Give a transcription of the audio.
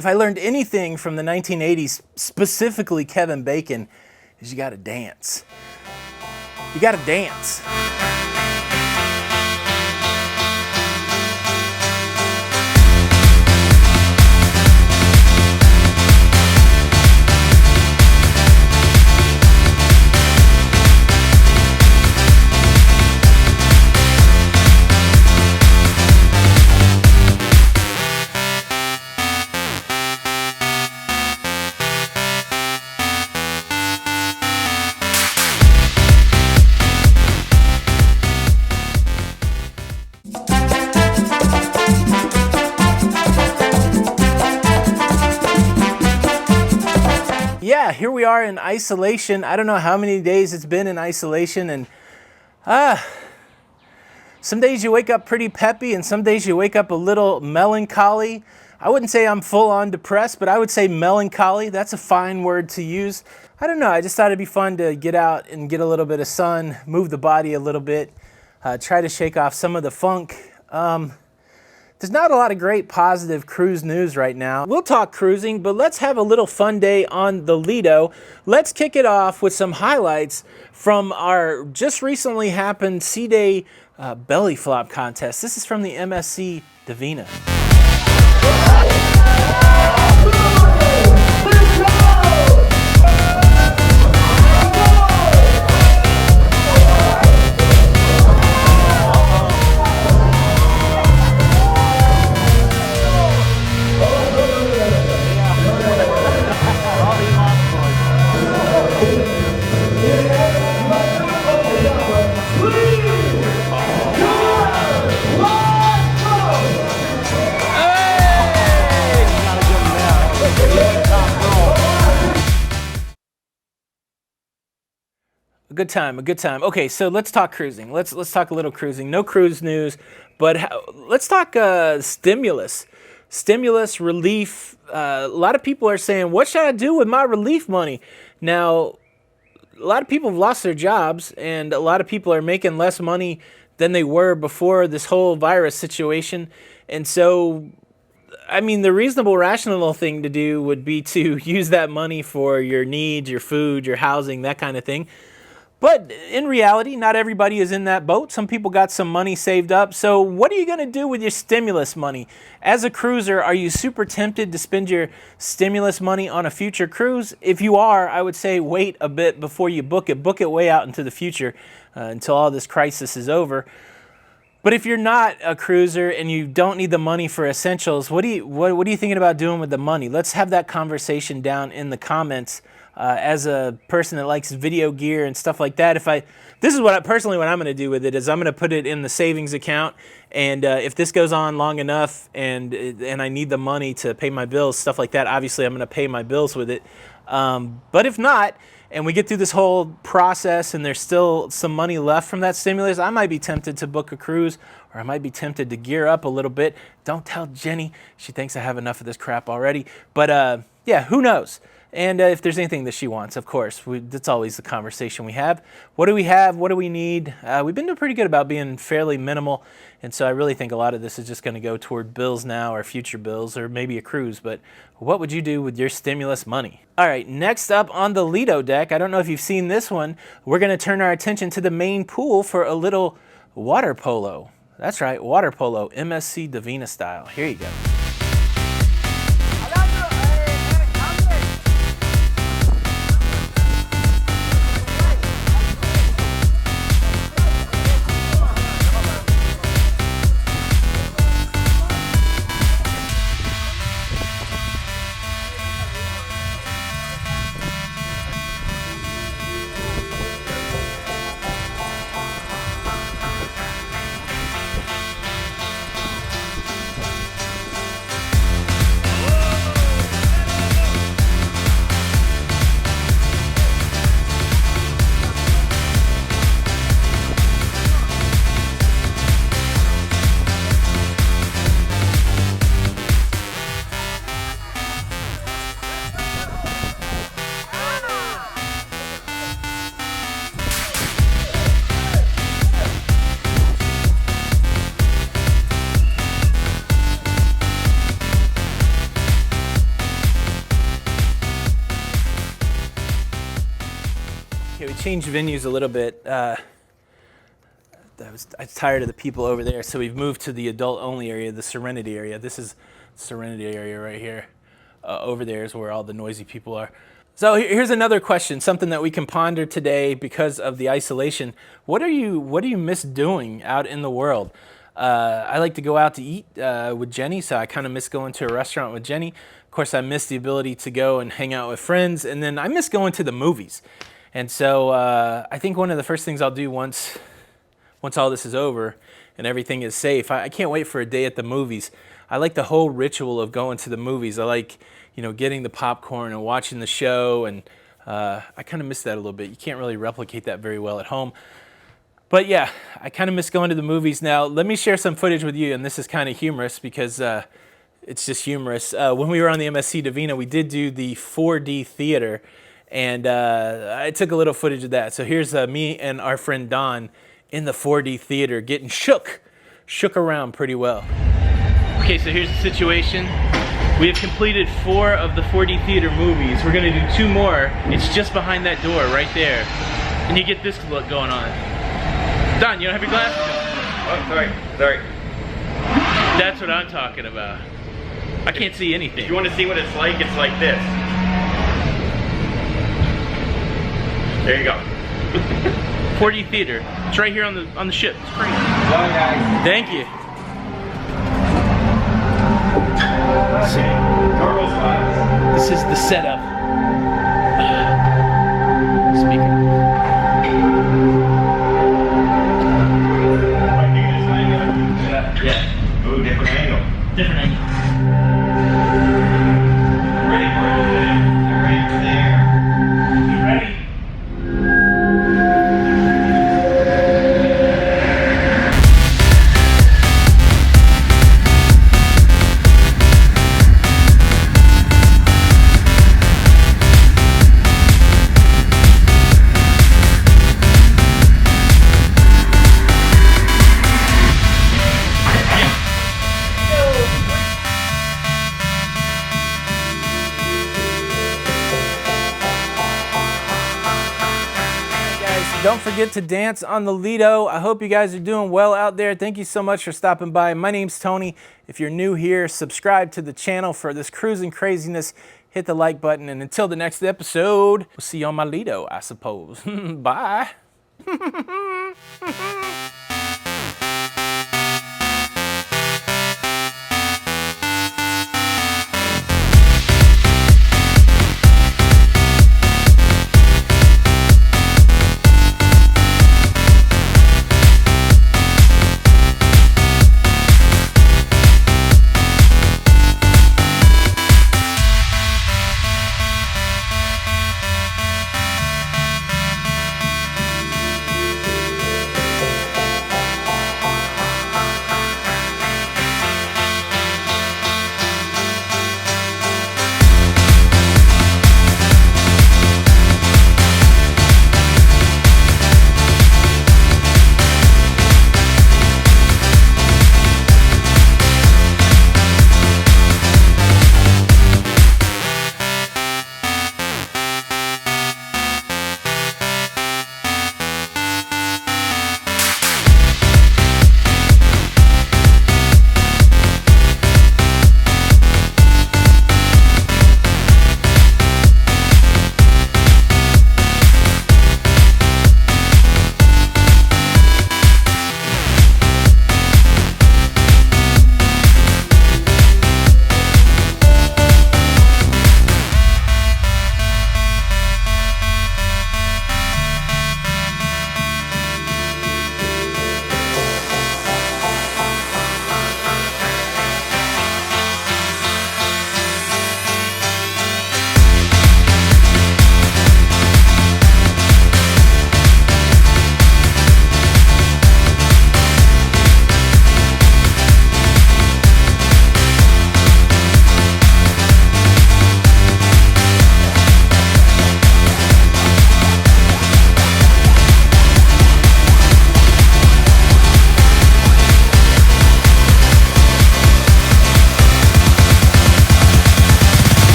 If I learned anything from the 1980s, specifically Kevin Bacon, is you gotta dance. You gotta dance. Yeah, here we are in isolation. I don't know how many days it's been in isolation, and some days you wake up pretty peppy and some days you wake up a little melancholy. I wouldn't say I'm full on depressed, but I would say melancholy. That's a fine word to use. I don't know, I just thought it'd be fun to get out and get a little bit of sun, move the body a little bit, try to shake off some of the funk. There's not a lot of great positive cruise news right now. We'll talk cruising, but let's have a little fun day on the Lido. Let's kick it off with some highlights from our just recently happened Sea Day belly flop contest. This is from the MSC Divina. A good time, a good time. Okay, so let's talk cruising. Let's talk a little cruising. No cruise news, but let's talk stimulus. Stimulus, relief. A lot of people are saying, what should I do with my relief money? Now, a lot of people have lost their jobs, and a lot of people are making less money than they were before this whole virus situation. And so, I mean, the reasonable, rational thing to do would be to use that money for your needs, your food, your housing, that kind of thing. But in reality, not everybody is in that boat. Some people got some money saved up. So what are you going to do with your stimulus money? As a cruiser, are you super tempted to spend your stimulus money on a future cruise? If you are, I would say wait a bit before you book it. Book it way out into the future until all this crisis is over. But if you're not a cruiser and you don't need the money for essentials, what are you thinking about doing with the money? Let's have that conversation down in the comments. As a person that likes video gear and stuff like that, this is what I'm going to do with it is I'm going to put it in the savings account, and if this goes on long enough and I need the money to pay my bills, stuff like that, obviously I'm going to pay my bills with it. But if not, and we get through this whole process and there's still some money left from that stimulus, I might be tempted to book a cruise, or I might be tempted to gear up a little bit. Don't tell Jenny. She thinks I have enough of this crap already. But yeah, who knows? And if there's anything that she wants, of course, that's always the conversation we have. What do we have? What do we need? We've been doing pretty good about being fairly minimal. And so I really think a lot of this is just going to go toward bills now, or future bills, or maybe a cruise. But what would you do with your stimulus money? All right, next up on the Lido deck, I don't know if you've seen this one, we're going to turn our attention to the main pool for a little water polo. That's right, water polo, MSC Divina style. Here you go. changed venues a little bit. I was tired of the people over there, so we've moved to the adult-only area, the Serenity Area. This is Serenity Area right here. Over there is where all the noisy people are. So here's another question, something that we can ponder today because of the isolation. What do you miss doing out in the world? I like to go out to eat with Jenny, so I kind of miss going to a restaurant with Jenny. Of course, I miss the ability to go and hang out with friends, and then I miss going to the movies. And so I think one of the first things I'll do once all this is over and everything is safe, I can't wait for a day at the movies. I like the whole ritual of going to the movies. I like, getting the popcorn and watching the show, and I kind of miss that a little bit. You can't really replicate that very well at home. But yeah, I kind of miss going to the movies. Now, let me share some footage with you, and this is kind of humorous because it's just humorous. When we were on the MSC Divina, we did do the 4D theater, and I took a little footage of that. So here's me and our friend Don in the 4D theater getting shook around pretty well. Okay, so here's the situation. We have completed 4 of the 4D theater movies. We're gonna do 2 more. It's just behind that door right there. And you get this look going on. Don, you don't have your glasses on. Oh, sorry. That's what I'm talking about. I can't see anything. If you want to see what it's like this. There you go. 4D theater. It's right here on the ship. It's great. Well, guys. Thank you. Normal spots. This is the setup. Speaker. Yeah. Ooh, different angle. Different angle. Ready for it? They're ready for there. You ready? Don't forget to dance on the Lido. I hope you guys are doing well out there. Thank you so much for stopping by. My name's Tony. If you're new here, subscribe to the channel for this cruising craziness. Hit the like button, and until the next episode, we'll see you on my Lido, I suppose. Bye.